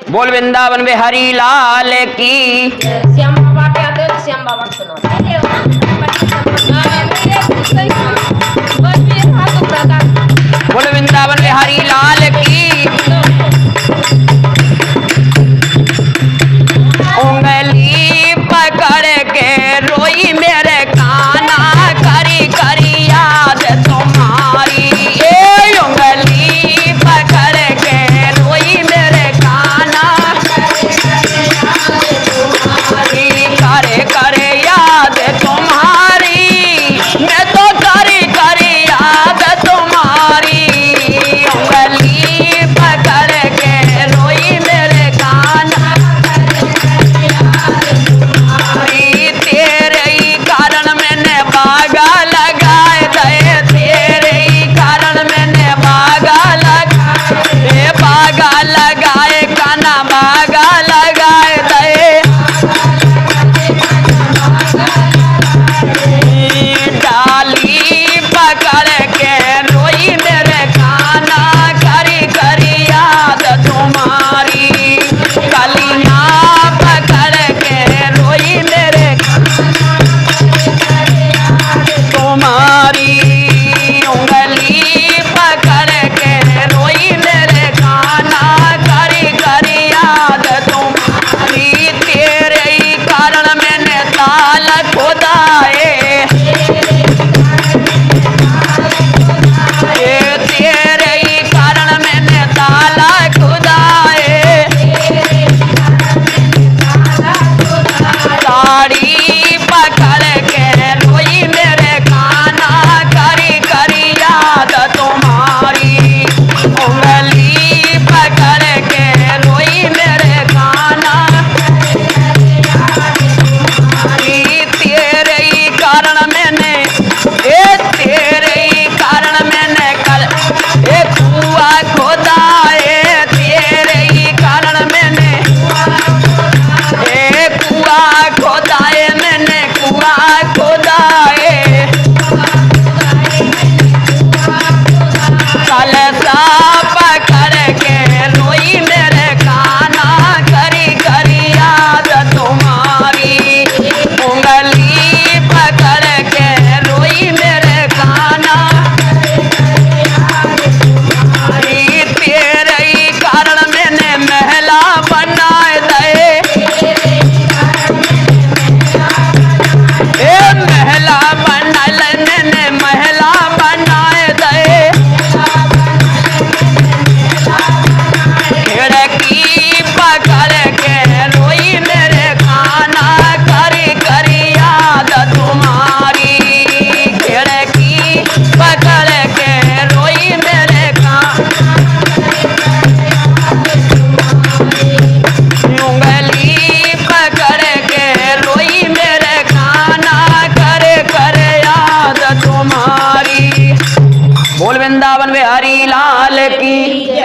बोल वृंदावन में हरि लाल की। श्याम बाबा के आते हो, श्याम बाबा सुनो। बोल वृंदावन में हरि लाल की। उंगली पकड़ के रोई मेरे काना, करी करी याद तुम्हारी। ए उंगली पकड़ के रोई मेरे काना, करे करे याद तुम्हारी। मैं तो करे करे याद तुम्हारी। उंगली पकड़ के रोई मेरे काना, तेरे ही कारण मैंने बागा लगाए दे। तेरे ही कारण मैंने बागा लगाए, बागा लगाए काना, बागा लगाए दे। डाली पकड़ के रोई मेरे काना, करी करी याद तुम्हारी। कलियां पकड़ के रोई मेरे तुम्हारी। उंगली पकड़ के रोई मेरे काना, करी करी याद तुम्हारी। तेरे ही कारण मैंने ताल खुदाए, तेरे ही कारण मैंने ताला खुदाए। साड़ी पकड़ के रोई मेरे काना, करी करी याद तुम्हारी। उंगली पकड़ के रोई मेरे काना, तेरे ही कारण मैंने, तेरे ही कारण मैंने कल कुआ खोदाए। तेरे ही कारण मैंने कुआ खोदाए, मैंने कुआ खोदाए। कलसा पकड़ के रोई मेरे काना, करी करी याद तुम्हारी। उंगली पकड़ के रोई मेरे काना, तेरे ही कारण मैंने महला बनाए दे। महला बनल मैंने महला बनाए दे। खिड़की पकड़ के रोई मेरे काना, करी करी याद तुम्हारी। खिड़की पकड़ के रोई मेरे काना, उंगली पकड़ के रोई मेरे काना, करे करे याद तुम्हारी। बोल वृंदावन में हरि लाल की।